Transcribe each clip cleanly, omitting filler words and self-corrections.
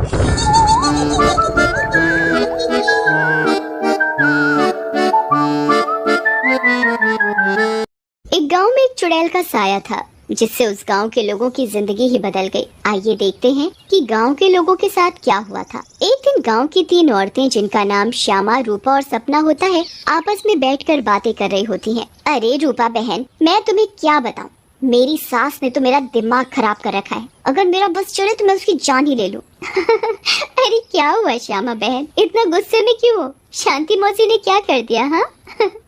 एक गांव में एक चुड़ैल का साया था जिससे उस गांव के लोगों की जिंदगी ही बदल गई। आइए देखते हैं कि गांव के लोगों के साथ क्या हुआ था। एक दिन गांव की 3 औरतें जिनका नाम श्यामा, रूपा और सपना होता है, आपस में बैठकर बातें कर रही होती हैं। अरे रूपा बहन, मैं तुम्हें क्या बताऊं, मेरी सास ने तो मेरा दिमाग खराब कर रखा है। अगर मेरा बस चले तो मैं उसकी जान ही ले लूं। अरे क्या हुआ श्यामा बहन, इतना गुस्से में क्यों हो? शांति मौसी ने क्या कर दिया? हाँ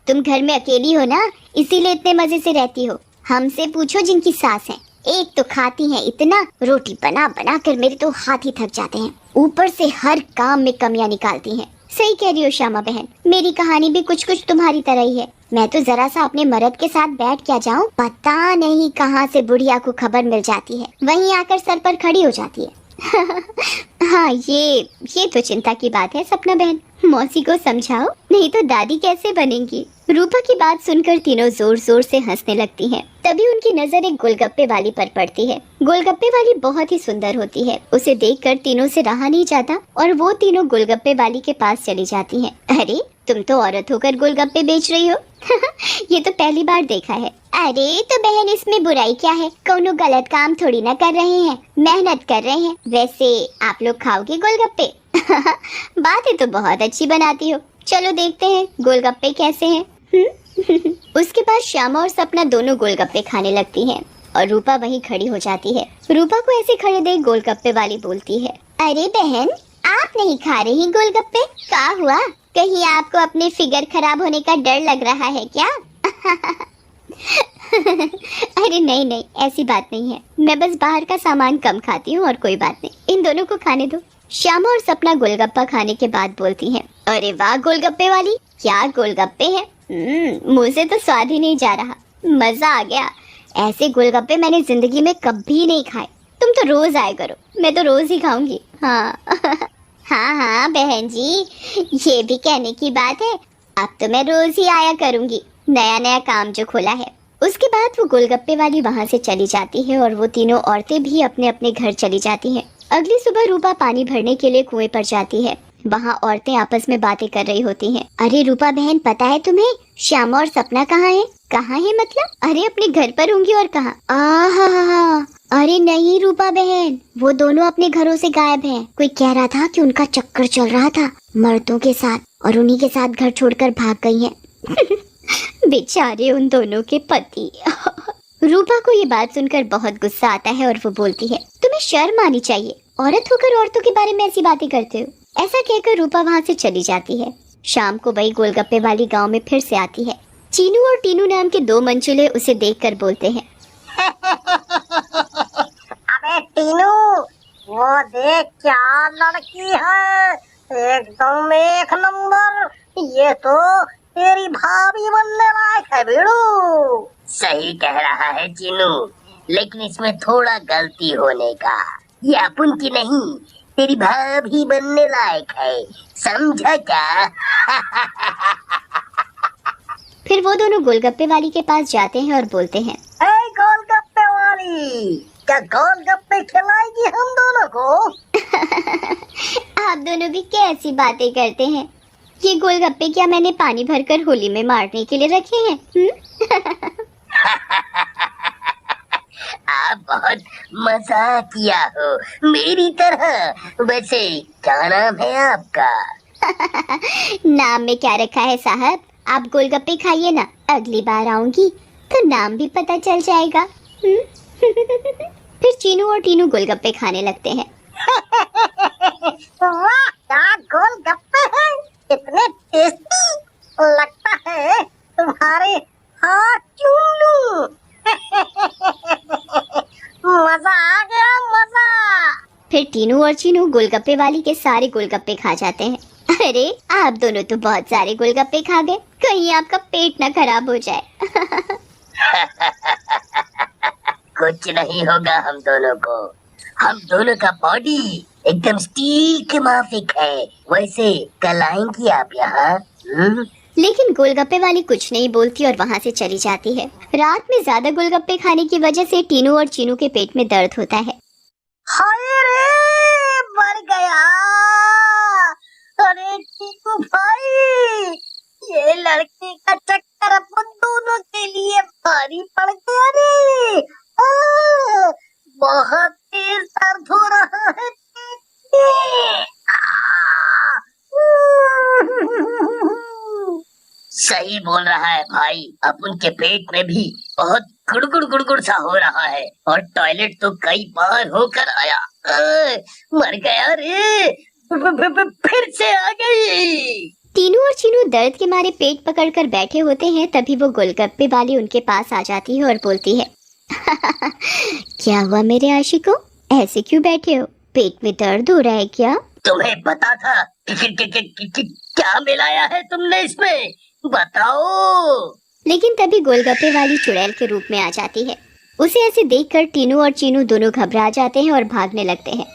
तुम घर में अकेली हो ना, इसीलिए इतने मजे से रहती हो। हमसे पूछो जिनकी सास है, एक तो खाती है इतना, रोटी बना बना कर मेरे तो हाथ ही थक जाते हैं, ऊपर से हर काम में कमियां निकालती हैं। सही कह रही हो श्यामा बहन, मेरी कहानी भी कुछ कुछ तुम्हारी तरह ही है। मैं तो जरा सा अपने मर्द के साथ बैठ क्या जाऊं, पता नहीं कहां से बुढ़िया को खबर मिल जाती है, वहीं आकर सर पर खड़ी हो जाती है। हाँ ये तो चिंता की बात है सपना बहन, मौसी को समझाओ, नहीं तो दादी कैसे बनेंगी। रूपा की बात सुनकर तीनों जोर जोर से हंसने लगती हैं। तभी उनकी नजर एक गोलगप्पे वाली पर पड़ती है। गोलगप्पे वाली बहुत ही सुंदर होती है, उसे देखकर तीनों से रहा नहीं जाता और वो तीनों गोलगप्पे वाली के पास चली जाती हैं। अरे तुम तो औरत होकर गोलगप्पे बेच रही हो। ये तो पहली बार देखा है। अरे तो बहन इसमें बुराई क्या है, कोनो गलत काम थोड़ी ना कर रहे हैं, मेहनत कर रहे हैं। वैसे आप लोग खाओगे गोलगप्पे? बातें तो बहुत अच्छी बनाती हो, चलो देखते हैं गोलगप्पे कैसे हैं। उसके बाद श्यामा और सपना दोनों गोलगप्पे खाने लगती हैं और रूपा वहीं खड़ी हो जाती है। रूपा को ऐसे खड़े देख गोलगप्पे वाली बोलती है, अरे बहन आप नहीं खा रही गोलगप्पे, क्या हुआ? कहीं आपको अपने फिगर खराब होने का डर लग रहा है क्या? अरे नहीं ऐसी बात नहीं है, मैं बस बाहर का सामान कम खाती हूँ और कोई बात नहीं, इन दोनों को खाने दो। श्यामा और सपना गोलगप्पा खाने के बाद बोलती हैं, अरे वाह गोलगप्पे वाली, क्या गोलगप्पे हैं, मुंह से तो स्वाद ही नहीं जा रहा, मजा आ गया। ऐसे गोलगप्पे मैंने जिंदगी में कभी नहीं खाए, तुम तो रोज आया करो, मैं तो रोज ही खाऊंगी। हाँ हाँ बहन जी, ये भी कहने की बात है, अब तो मैं रोज ही आया करूंगी, नया नया काम जो खोला है। उसके बाद वो गोलगप्पे वाली वहाँ से चली जाती है और वो तीनों औरतें भी अपने अपने घर चली जाती हैं। अगली सुबह रूपा पानी भरने के लिए कुएं पर जाती है। वहाँ औरतें आपस में बातें कर रही होती हैं। अरे रूपा बहन, पता है तुम्हें श्यामा और सपना कहाँ है? कहाँ है मतलब? अरे अपने घर पर होंगी और कहाँ? आहा, अरे नहीं रूपा बहन, वो दोनों अपने घरों से गायब हैं। कोई कह रहा था कि उनका चक्कर चल रहा था मर्दों के साथ और उन्हीं के साथ घर छोड़कर भाग गई हैं। बेचारे उन दोनों के पति। रूपा को ये बात सुनकर बहुत गुस्सा आता है और वो बोलती है, तुम्हें शर्म आनी चाहिए, औरत होकर औरतों के बारे में ऐसी बातें करते हो। ऐसा कहकर रूपा वहाँ से चली जाती है। शाम को वही गोलगप्पे वाली गांव में फिर से आती है। चीनू और टीनू नाम के 2 मंचूले उसे देखकर बोलते हैं, अबे टीनू, वो देख क्या लड़की है, एकदम एक नंबर, ये तो तेरी भाभी बनने लायक है बेड़ू। सही कह रहा है चीनू, लेकिन इसमें थोड़ा गलती होने का, ये अपन की नहीं, तेरी भाभी बनने लायक है, समझा क्या? फिर वो दोनों गोलगप्पे वाली के पास जाते हैं और बोलते हैं, ए गोलगप्पे वाली, क्या गोलगप्पे खिलाएगी हम दोनों को? आप दोनों भी कैसी बातें करते हैं, ये गोलगप्पे क्या मैंने पानी भरकर होली में मारने के लिए रखे हैं? आप बहुत मजाक किया हो मेरी तरह। वैसे क्या नाम है आपका? नाम में क्या रखा है साहब, आप गोलगप्पे खाइए ना, अगली बार आऊंगी तो नाम भी पता चल जाएगा। फिर चीनू और टीनू गोलगप्पे खाने लगते हैं। वाह, क्या गोलगप्पे हैं, कितने टेस्टी, लगता है तुम्हारे हाथ चूम लूं। मजा आ गया, मजा। फिर टीनू और चीनू गोलगप्पे वाली के सारे गोलगप्पे खा जाते हैं। अरे आप दोनों तो बहुत सारे गोलगप्पे खा गए, कहीं आपका पेट ना खराब हो जाए। कुछ नहीं होगा हम दोनों को, हम दोनों का बॉडी एकदम स्टील के माफिक है। वैसे कल आएंगी आप यहाँ? लेकिन गोलगप्पे वाली कुछ नहीं बोलती और वहाँ से चली जाती है। रात में ज्यादा गोलगप्पे खाने की वजह से टीनू और चीनू के पेट में दर्द होता है। हाय रे, मर गया, सही बोल रहा है भाई, अपन के पेट में भी बहुत गुड़गुड़ गुड़गुड़ सा हो रहा है और टॉयलेट तो कई बार होकर आया। मर गया रे, फिर से आ गई। तीनू और चीनू दर्द के मारे पेट पकड़कर बैठे होते हैं। तभी वो गोलगप्पे वाली उनके पास आ जाती है और बोलती है क्या हुआ मेरे आशिकों, ऐसे क्यों बैठे हो? पेट में दर्द हो रहा है क्या? तुम्हें पता था क्या मिलाया है तुमने इसमें, बताओ। लेकिन तभी गोलगप्पे वाली चुड़ैल के रूप में आ जाती है। उसे ऐसे देखकर टीनू और चीनू दोनों घबरा जाते हैं और भागने लगते हैं।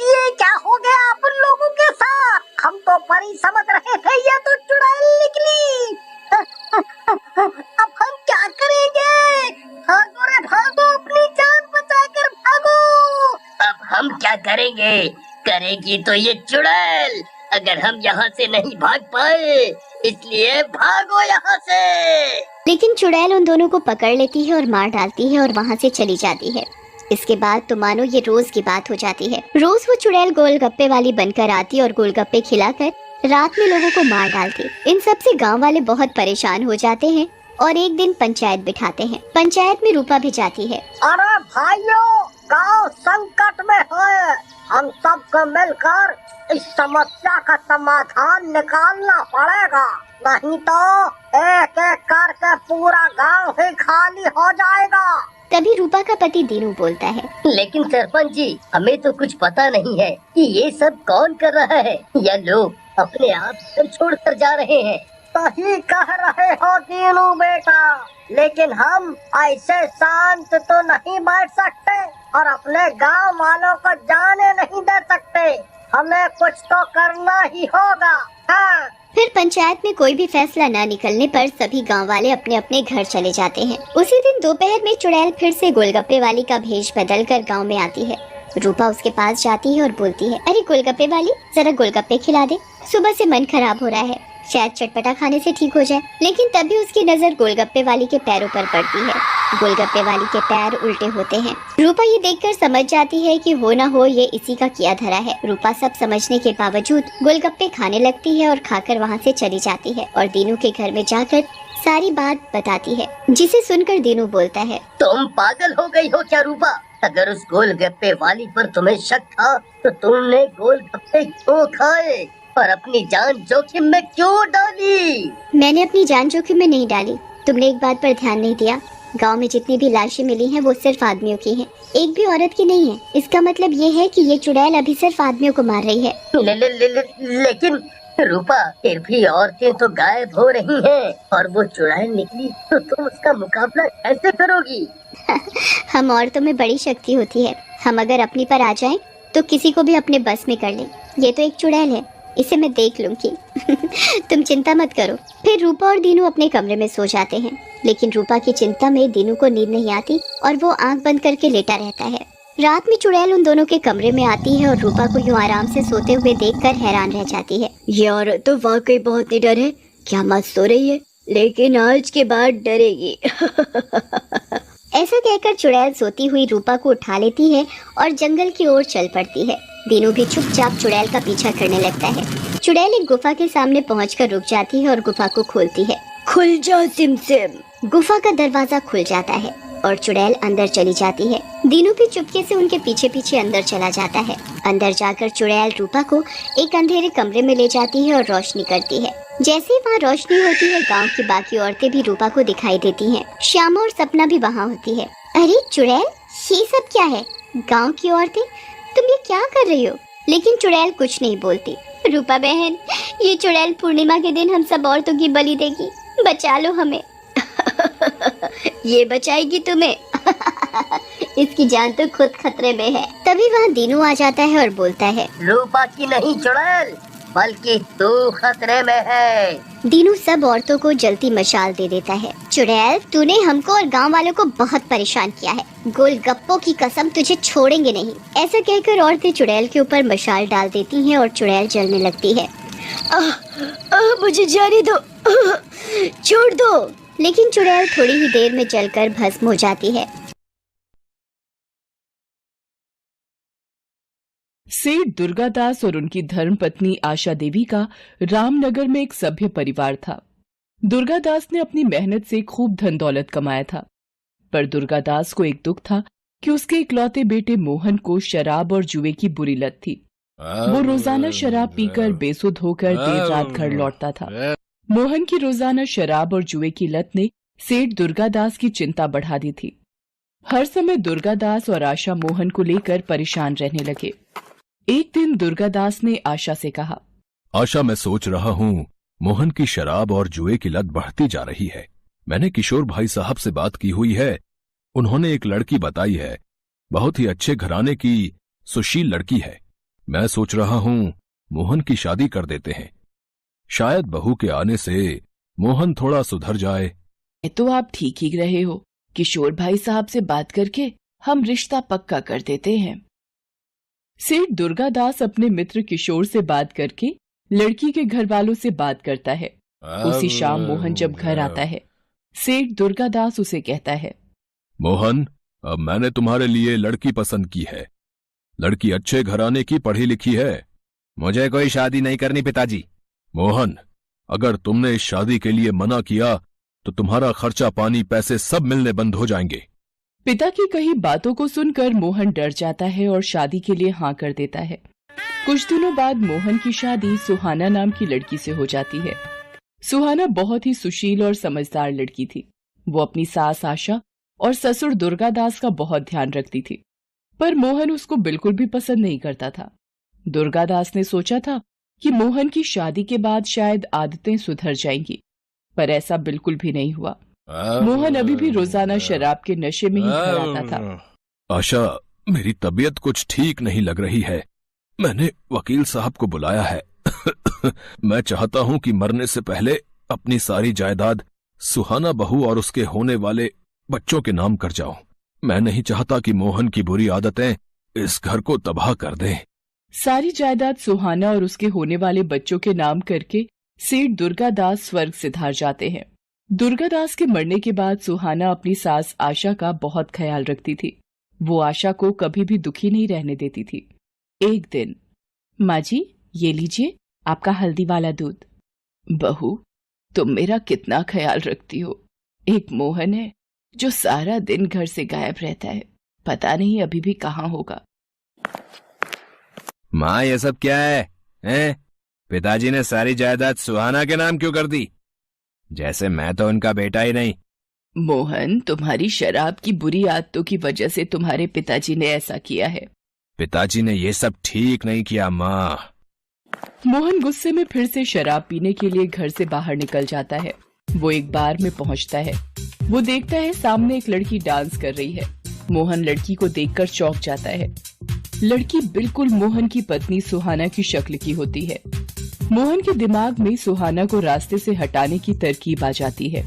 ये क्या हो गया अपन लोगों के साथ? हम तो परी समझ रहे थे, ये तो चुड़ैल निकली। अब हम क्या करेंगे? भागो रे भागो, अपनी जान बचाकर भागो। अब हम क्या करेंगे? करेगी तो ये चुड़ैल, अगर हम यहाँ से नहीं भाग पाए, इसलिए भागो यहाँ से। लेकिन चुड़ैल उन दोनों को पकड़ लेती है और मार डालती है और वहाँ से चली जाती है। इसके बाद तो मानो ये रोज की बात हो जाती है। रोज वो चुड़ैल गोलगप्पे वाली बनकर आती और गोलगप्पे खिलाकर रात में लोगों को मार डालती। इन सब से गांव वाले बहुत परेशान हो जाते हैं और एक दिन पंचायत बिठाते हैं। पंचायत में रूपा भी जाती है। अरे भाइयों, गांव संकट में है, हम सबको मिलकर इस समस्या का समाधान निकालना पड़ेगा, नहीं तो एक एक करके पूरा गांव ही खाली हो जाएगा। तभी रूपा का पति दीनू बोलता है, लेकिन सरपंच जी, हमें तो कुछ पता नहीं है कि ये सब कौन कर रहा है, या लोग अपने आप घर छोड़कर जा रहे हैं। सही कह रहे हो दीनू बेटा, लेकिन हम ऐसे शांत तो नहीं बैठ सकते और अपने गांव वालों को जाने नहीं दे सकते। हमें कुछ तो करना ही होगा। हाँ। फिर पंचायत में कोई भी फैसला न निकलने पर सभी गांव वाले अपने अपने घर चले जाते हैं। उसी दिन दोपहर में चुड़ैल फिर से गोलगप्पे वाली का भेष बदल कर गाँव में आती है। रूपा उसके पास जाती है और बोलती है, अरे गोलगप्पे वाली, जरा गोलगप्पे खिला दे, सुबह से मन खराब हो रहा है, शायद चटपटा खाने से ठीक हो जाए। लेकिन तभी उसकी नजर गोलगप्पे वाली के पैरों पर पड़ती है। गोलगप्पे वाली के पैर उल्टे होते हैं। रूपा ये देखकर समझ जाती है कि हो ना हो ये इसी का किया धरा है। रूपा सब समझने के बावजूद गोलगप्पे खाने लगती है और खाकर वहाँ से चली जाती है और दीनू के घर में जाकर सारी बात बताती है, जिसे सुनकर दीनू बोलता है, तुम पागल हो गई हो क्या रूपा? अगर उस गोलगप्पे वाली पर तुम्हें शक था तो तुमने गोलगप्पे क्यों खाए और अपनी जान जोखिम में क्यों डाली? मैंने अपनी जान जोखिम में नहीं डाली। तुमने एक बात पर ध्यान नहीं दिया, गांव में जितनी भी लाशें मिली हैं वो सिर्फ आदमियों की हैं, एक भी औरत की नहीं है। इसका मतलब ये है कि ये चुड़ैल अभी सिर्फ आदमियों को मार रही है। लेकिन रूपा, फिर भी औरतें तो गायब हो रही हैं और वो चुड़ैल निकली तो तुम उसका मुकाबला कैसे करोगी? हम औरतों में बड़ी शक्ति होती है, हम अगर अपनी पर आ जाएं तो किसी को भी अपने बस में कर लें। ये तो एक चुड़ैल है, इसे मैं देख लूंगी। तुम चिंता मत करो। फिर रूपा और दीनू अपने कमरे में सो जाते हैं। लेकिन रूपा की चिंता में दीनू को नींद नहीं आती और वो आंख बंद करके लेटा रहता है। रात में चुड़ैल उन दोनों के कमरे में आती है और रूपा को यूं आराम से सोते हुए देखकर हैरान रह जाती है। ये औरत तो वाकई बहुत निडर है, क्या मत सो रही है, लेकिन आज के बाद डरेगी। ऐसा कहकर चुड़ैल सोती हुई रूपा को उठा लेती है और जंगल की ओर चल पड़ती है। दीनू भी चुपचाप चुड़ैल का पीछा करने लगता है। चुड़ैल एक गुफा के सामने पहुंचकर रुक जाती है और गुफा को खोलती है। खुल जा सिमसिम। गुफा का दरवाजा खुल जाता है और चुड़ैल अंदर चली जाती है। दीनू भी चुपके से उनके पीछे पीछे अंदर चला जाता है। अंदर जाकर चुड़ैल रूपा को एक अंधेरे कमरे में ले जाती है और रोशनी करती है। जैसे ही वहाँ रोशनी होती है, गांव की बाकी औरतें भी रूपा को दिखाई देती हैं। श्यामा और सपना भी वहाँ होती है। अरे चुड़ैल, ये सब क्या है? गांव की औरतें, तुम ये क्या कर रही हो? लेकिन चुड़ैल कुछ नहीं बोलती। रूपा बहन, ये चुड़ैल पूर्णिमा के दिन हम सब औरतों की बलि देगी, बचा लो हमें। ये बचाएगी तुम्हें? इसकी जान तो खुद खतरे में है। तभी वहाँ दीनू आ जाता है और बोलता है, रूपा की नहीं चुड़ैल, बल्कि तू खतरे में है। दीनू सब औरतों को जलती मशाल दे देता है। चुड़ैल, तूने हमको और गांव वालों को बहुत परेशान किया है, गोलगप्पों की कसम तुझे छोड़ेंगे नहीं। ऐसा कहकर औरतें चुड़ैल के ऊपर मशाल डाल देती हैं और चुड़ैल जलने लगती है। मुझे जाने दो, छोड़ दो। लेकिन चुड़ैल थोड़ी ही देर में जलकर भस्म हो जाती है। सेठ दुर्गादास और उनकी धर्मपत्नी आशा देवी का रामनगर में एक सभ्य परिवार था। दुर्गादास ने अपनी मेहनत से खूब धन दौलत कमाया था, पर दुर्गादास को एक दुख था कि उसके इकलौते बेटे मोहन को शराब और जुए की बुरी लत थी। वो रोजाना शराब पीकर बेसुध होकर देर रात घर लौटता था। मोहन की रोजाना शराब और जुए की लत ने सेठ दुर्गादास की चिंता बढ़ा दी थी। हर समय दुर्गादास और आशा मोहन को लेकर परेशान रहने लगे। एक दिन दुर्गादास ने आशा से कहा, आशा, मैं सोच रहा हूँ मोहन की शराब और जुए की लत बढ़ती जा रही है। मैंने किशोर भाई साहब से बात की हुई है। उन्होंने एक लड़की बताई है, बहुत ही अच्छे घराने की सुशील लड़की है। मैं सोच रहा हूँ मोहन की शादी कर देते हैं। शायद बहू के आने से मोहन थोड़ा सुधर जाए। तो आप ठीक ही रहे हो। किशोर भाई साहब से बात करके हम रिश्ता पक्का कर देते हैं। सेठ दुर्गादास अपने मित्र किशोर से बात करके लड़की के घर वालों से बात करता है। उसी शाम मोहन जब घर आता है, सेठ दुर्गादास उसे कहता है, मोहन, अब मैंने तुम्हारे लिए लड़की पसंद की है। लड़की अच्छे घराने की, पढ़ी लिखी है। मुझे कोई शादी नहीं करनी पिताजी। मोहन, अगर तुमने इस शादी के लिए मना किया तो तुम्हारा खर्चा पानी पैसे सब मिलने बंद हो जाएंगे। पिता की कही बातों को सुनकर मोहन डर जाता है और शादी के लिए हाँ कर देता है। कुछ दिनों बाद मोहन की शादी सुहाना नाम की लड़की से हो जाती है। सुहाना बहुत ही सुशील और समझदार लड़की थी। वो अपनी सास आशा और ससुर दुर्गादास का बहुत ध्यान रखती थी, पर मोहन उसको बिल्कुल भी पसंद नहीं करता था। दुर्गादास ने सोचा था कि मोहन की शादी के बाद शायद आदतें सुधर जाएंगी, पर ऐसा बिल्कुल भी नहीं हुआ। मोहन अभी भी रोजाना शराब के नशे में ही घर आता था। आशा, मेरी तबीयत कुछ ठीक नहीं लग रही है। मैंने वकील साहब को बुलाया है। मैं चाहता हूँ कि मरने से पहले अपनी सारी जायदाद सुहाना बहू और उसके होने वाले बच्चों के नाम कर जाऊं। मैं नहीं चाहता कि मोहन की बुरी आदतें इस घर को तबाह कर दें। सारी जायदाद सुहाना और उसके होने वाले बच्चों के नाम करके सेठ दुर्गादास स्वर्ग सिधार जाते हैं। दुर्गादास के मरने के बाद सुहाना अपनी सास आशा का बहुत ख्याल रखती थी। वो आशा को कभी भी दुखी नहीं रहने देती थी। एक दिन, माँ जी, ये लीजिए आपका हल्दी वाला दूध। बहू, तुम मेरा कितना ख्याल रखती हो। एक मोहन है जो सारा दिन घर से गायब रहता है, पता नहीं अभी भी कहाँ होगा। माँ, ये सब क्या है, हैं? पिताजी ने सारी जायदाद सुहाना के नाम क्यों कर दी? जैसे मैं तो उनका बेटा ही नहीं। मोहन, तुम्हारी शराब की बुरी आदतों की वजह से तुम्हारे पिताजी ने ऐसा किया है। पिताजी ने ये सब ठीक नहीं किया माँ। मोहन गुस्से में फिर से शराब पीने के लिए घर से बाहर निकल जाता है। वो एक बार में पहुंचता है। वो देखता है सामने एक लड़की डांस कर रही है। मोहन लड़की को देखकर चौंक जाता है। लड़की बिल्कुल मोहन की पत्नी सुहाना की शक्ल की होती है। मोहन के दिमाग में सुहाना को रास्ते से हटाने की तरकीब आ जाती है।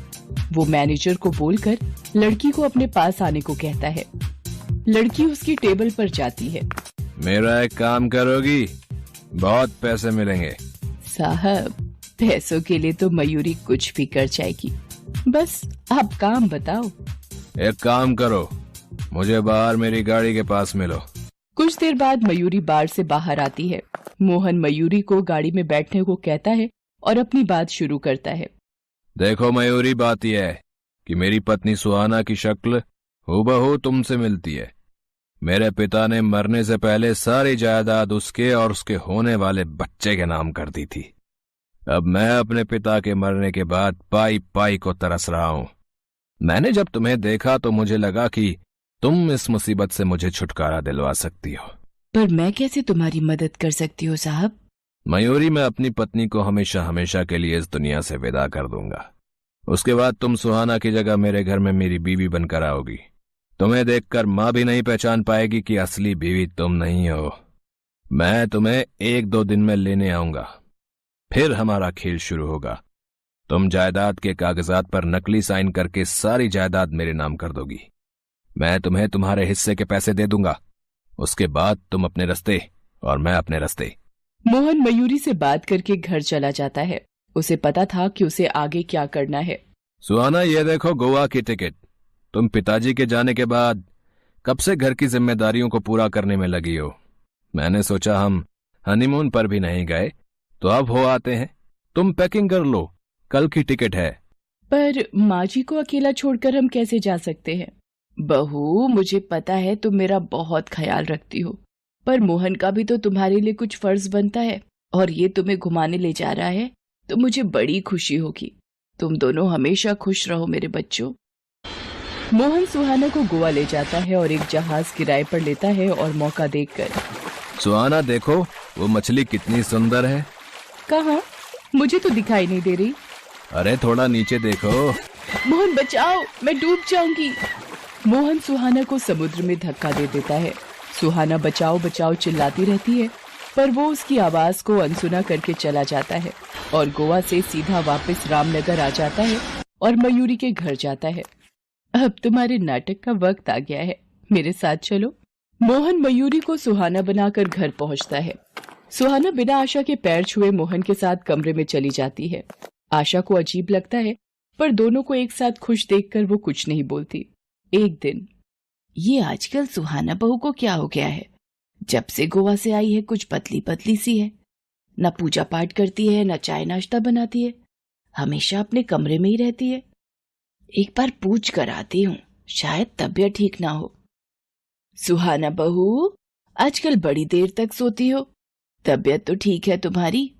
वो मैनेजर को बोलकर लड़की को अपने पास आने को कहता है। लड़की उसकी टेबल पर जाती है। मेरा एक काम करोगी? बहुत पैसे मिलेंगे। साहब, पैसों के लिए तो मयूरी कुछ भी कर जाएगी, बस आप काम बताओ। एक काम करो, मुझे बाहर मेरी गाड़ी के पास मिलो। कुछ देर बाद मयूरी बार से बाहर आती है। मोहन मयूरी को गाड़ी में बैठने को कहता है और अपनी बात शुरू करता है। देखो मयूरी, बात यह है कि मेरी पत्नी सुहाना की शक्ल हूबहू तुमसे मिलती है। मेरे पिता ने मरने से पहले सारी जायदाद उसके और उसके होने वाले बच्चे के नाम कर दी थी। अब मैं अपने पिता के मरने के बाद पाई पाई को तरस रहा हूं। मैंने जब तुम्हें देखा तो मुझे लगा कि तुम इस मुसीबत से मुझे छुटकारा दिलवा सकती हो। पर मैं कैसे तुम्हारी मदद कर सकती हूँ साहब? मयूरी, मैं अपनी पत्नी को हमेशा हमेशा के लिए इस दुनिया से विदा कर दूंगा। उसके बाद तुम सुहाना की जगह मेरे घर में मेरी बीवी बनकर आओगी। तुम्हें देखकर माँ भी नहीं पहचान पाएगी कि असली बीवी तुम नहीं हो। मैं तुम्हें 1-2 दिन में लेने आऊंगा, फिर हमारा खेल शुरू होगा। तुम जायदाद के कागजात पर नकली साइन करके सारी जायदाद मेरे नाम कर दोगी। मैं तुम्हें तुम्हारे हिस्से के पैसे दे दूंगा। उसके बाद तुम अपने रास्ते और मैं अपने रास्ते। मोहन मयूरी से बात करके घर चला जाता है। उसे पता था कि उसे आगे क्या करना है। सुहाना, ये देखो गोवा की टिकट। तुम पिताजी के जाने के बाद कब से घर की जिम्मेदारियों को पूरा करने में लगी हो। मैंने सोचा हम हनीमून पर भी नहीं गए, तो अब हो आते हैं। तुम पैकिंग कर लो, कल की टिकट है। पर माँ जी को अकेला छोड़कर हम कैसे जा सकते हैं? बहू, मुझे पता है तुम मेरा बहुत ख्याल रखती हो, पर मोहन का भी तो तुम्हारे लिए कुछ फर्ज बनता है, और ये तुम्हें घुमाने ले जा रहा है तो मुझे बड़ी खुशी होगी। तुम दोनों हमेशा खुश रहो मेरे बच्चों। मोहन सुहाना को गोवा ले जाता है और एक जहाज किराए पर लेता है और मौका देखकर, सुहाना देखो वो मछली कितनी सुंदर है। कहाँ? मुझे तो दिखाई नहीं दे रही। अरे थोड़ा नीचे देखो। मोहन बचाओ, मैं डूब जाऊंगी। मोहन सुहाना को समुद्र में धक्का दे देता है। सुहाना बचाओ बचाओ चिल्लाती रहती है, पर वो उसकी आवाज को अनसुना करके चला जाता है और गोवा से सीधा वापस रामनगर आ जाता है और मयूरी के घर जाता है। अब तुम्हारे नाटक का वक्त आ गया है, मेरे साथ चलो। मोहन मयूरी को सुहाना बनाकर घर पहुंचता है। सुहाना बिना आशा के पैर छुए मोहन के साथ कमरे में चली जाती है। आशा को अजीब लगता है, पर दोनों को एक साथ खुश देखकर वो कुछ नहीं बोलती। एक दिन, ये आजकल सुहाना बहू को क्या हो गया है? जब से गोवा से आई है कुछ पतली पतली सी है, न पूजा पाठ करती है न चाय नाश्ता बनाती है, हमेशा अपने कमरे में ही रहती है। एक बार पूछ कर आती हूँ, शायद तबीयत ठीक ना हो। सुहाना बहू, आजकल बड़ी देर तक सोती हो, तबीयत तो ठीक है तुम्हारी?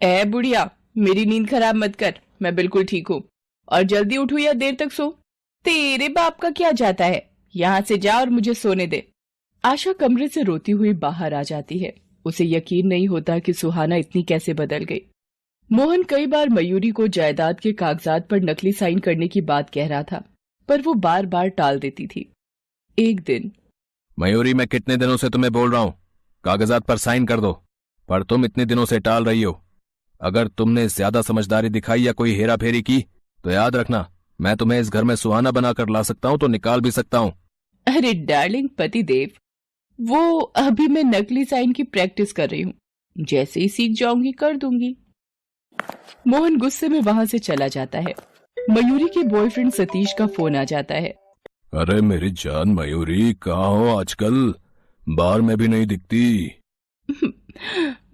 ए बुढ़िया, मेरी नींद खराब मत कर, मैं बिल्कुल ठीक हूँ। और जल्दी उठो या देर तक सो। तेरे बाप का क्या जाता है, यहाँ से जा और मुझे सोने दे। आशा कमरे से रोती हुई बाहर आ जाती है। उसे यकीन नहीं होता कि सुहाना इतनी कैसे बदल गई। मोहन कई बार मयूरी को जायदाद के कागजात पर नकली साइन करने की बात कह रहा था, पर वो बार बार टाल देती थी। एक दिन, मयूरी, मैं कितने दिनों से तुम्हें बोल रहा हूँ कागजात पर साइन कर दो, पर तुम इतने दिनों से टाल रही हो। अगर तुमने ज्यादा समझदारी दिखाई या कोई हेरा फेरी की तो याद रखना, मैं तुम्हें इस घर में सुहाना बनाकर ला सकता हूँ तो निकाल भी सकता हूँ। अरे डार्लिंग पतिदेव, वो अभी मैं नकली साइन की प्रैक्टिस कर रही हूँ, जैसे ही सीख जाऊंगी कर दूंगी। मोहन गुस्से में वहां से चला जाता है। मयूरी के बॉयफ्रेंड सतीश का फोन आ जाता है। अरे मेरी जान मयूरी, कहाँ हो आजकल? बार में भी नहीं दिखती।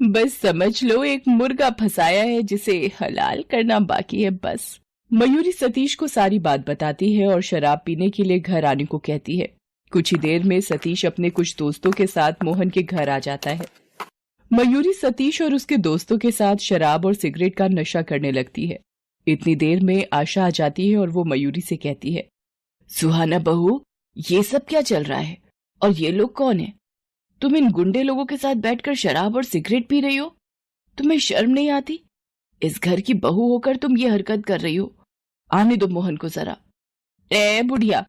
बस समझ लो एक मुर्गा फंसाया है जिसे हलाल करना बाकी है बस। मयूरी सतीश को सारी बात बताती है और शराब पीने के लिए घर आने को कहती है। कुछ ही देर में सतीश अपने कुछ दोस्तों के साथ मोहन के घर आ जाता है। मयूरी सतीश और उसके दोस्तों के साथ शराब और सिगरेट का नशा करने लगती है। इतनी देर में आशा आ जाती है और वो मयूरी से कहती है, सुहाना बहू, ये सब क्या चल रहा है और ये लोग कौन है? तुम इन गुंडे लोगों के साथ बैठकर शराब और सिगरेट पी रही हो? तुम्हें शर्म नहीं आती? इस घर की बहू होकर तुम ये हरकत कर रही हो। आने दो मोहन को जरा। ए बुढ़िया,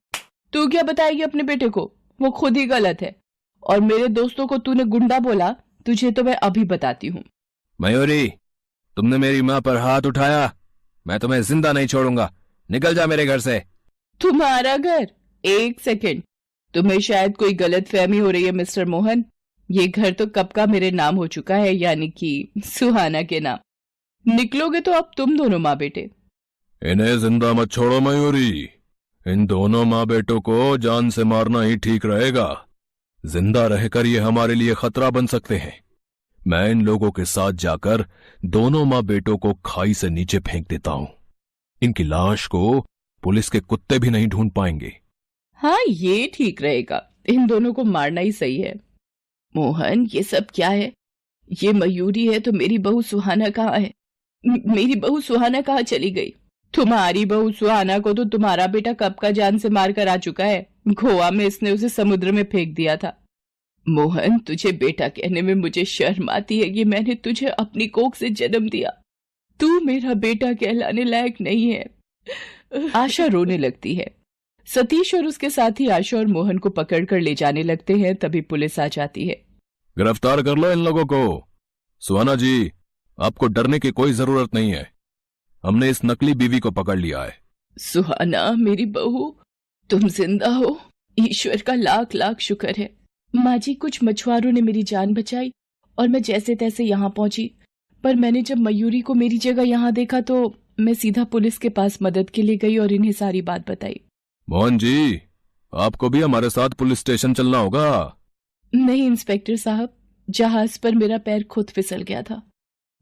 तू क्या बताएगी अपने बेटे को? वो खुद ही गलत है। और मेरे दोस्तों को तूने गुंडा बोला, तुझे तो मैं अभी बताती हूँ। मयूरी, तुमने मेरी माँ पर हाथ उठाया, मैं तुम्हें जिंदा नहीं छोड़ूंगा। निकल जा मेरे घर से। तुम्हारा घर? एक सेकंड, तुम्हें शायद कोई गलत फहमी हो रही है मिस्टर मोहन। ये घर तो कब का मेरे नाम हो चुका है, यानी कि सुहाना के नाम। निकलोगे तो अब तुम दोनों माँ बेटे। इन्हें जिंदा मत छोड़ो मयूरी, इन दोनों माँ बेटों को जान से मारना ही ठीक रहेगा। जिंदा रहकर ये हमारे लिए खतरा बन सकते हैं। मैं इन लोगों के साथ जाकर दोनों माँ बेटों को खाई से नीचे फेंक देता हूँ। इनकी लाश को पुलिस के कुत्ते भी नहीं ढूंढ पाएंगे। हाँ, ये ठीक रहेगा, इन दोनों को मारना ही सही है। मोहन, ये सब क्या है? ये मयूरी है तो मेरी बहू सुहाना कहाँ है? मेरी बहू सुहाना कहाँ चली गई? तुम्हारी बहू सुहाना को तो तुम्हारा बेटा कब का जान से मार कर आ चुका है। गोवा में इसने उसे समुद्र में फेंक दिया था। मोहन, तुझे बेटा कहने में मुझे शर्म आती है कि मैंने तुझे अपनी कोख से जन्म दिया। तू मेरा बेटा कहलाने लायक नहीं है। आशा रोने लगती है। सतीश और उसके साथी आशा और मोहन को पकड़कर ले जाने लगते हैं। तभी पुलिस आ जाती है। गिरफ्तार कर लो इन लोगों को। सुहाना जी, आपको डरने की कोई जरूरत नहीं है, हमने इस नकली बीवी को पकड़ लिया है। सुहाना, मेरी बहू, तुम जिंदा हो, ईश्वर का लाख लाख शुक्र है। माँ जी, कुछ मछुआरों ने मेरी जान बचाई और मैं जैसे तैसे यहाँ पहुंची, पर मैंने जब मयूरी को मेरी जगह यहाँ देखा तो मैं सीधा पुलिस के पास मदद के लिए गई और इन्हें सारी बात बताई। मोहन जी, आपको भी हमारे साथ पुलिस स्टेशन चलना होगा। नहीं इंस्पेक्टर साहब, जहाज पर मेरा पैर खुद फिसल गया था,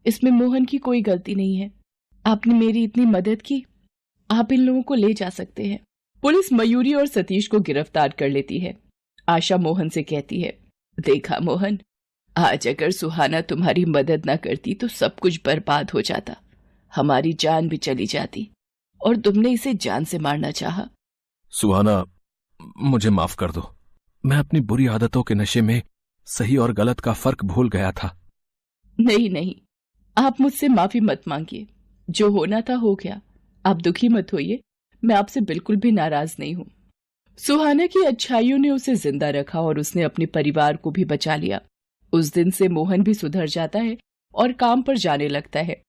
इसमें मोहन की कोई गलती नहीं है। आपने मेरी इतनी मदद की, आप इन लोगों को ले जा सकते हैं। पुलिस मयूरी और सतीश को गिरफ्तार कर लेती है। आशा मोहन से कहती है, देखा मोहन, आज अगर सुहाना तुम्हारी मदद न करती तो सब कुछ बर्बाद हो जाता, हमारी जान भी चली जाती, और तुमने इसे जान से मारना चाहा। सुहाना, मुझे माफ कर दो। मैं अपनी बुरी आदतों के नशे में सही और गलत का फर्क भूल गया था। नहीं नहीं, आप मुझसे माफी मत मांगिए। जो होना था हो गया, आप दुखी मत होइए। मैं आपसे बिल्कुल भी नाराज नहीं हूं। सुहाना की अच्छाइयों ने उसे जिंदा रखा और उसने अपने परिवार को भी बचा लिया। उस दिन से मोहन भी सुधर जाता है और काम पर जाने लगता है।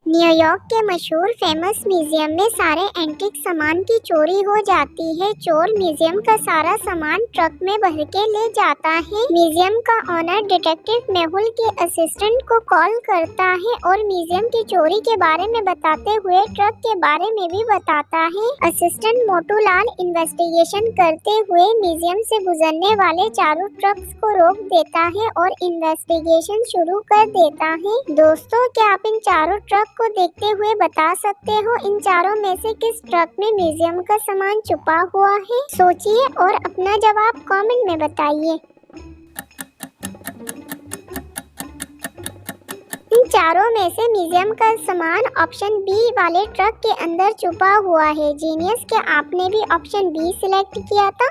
न्यूयॉर्क के मशहूर फेमस म्यूजियम में सारे एंटीक सामान की चोरी हो जाती है। चोर म्यूजियम का सारा सामान ट्रक में भर के ले जाता है। म्यूजियम का ओनर डिटेक्टिव मेहुल के असिस्टेंट को कॉल करता है और म्यूजियम की चोरी के बारे में बताते हुए ट्रक के बारे में भी बताता है। असिस्टेंट मोटूलाल इन्वेस्टिगेशन करते हुए म्यूजियम से गुजरने वाले चारों ट्रक्स को रोक देता है और इन्वेस्टिगेशन शुरू कर देता है। दोस्तों, क्या आप इन चारों ट्रक को देखते हुए बता सकते हो इन चारों में से किस ट्रक में म्यूजियम का सामान छुपा हुआ है? सोचिए और अपना जवाब कमेंट में बताइए। इन चारों में से म्यूजियम का सामान ऑप्शन बी वाले ट्रक के अंदर छुपा हुआ है। जीनियस, क्या आपने भी ऑप्शन बी सिलेक्ट किया था?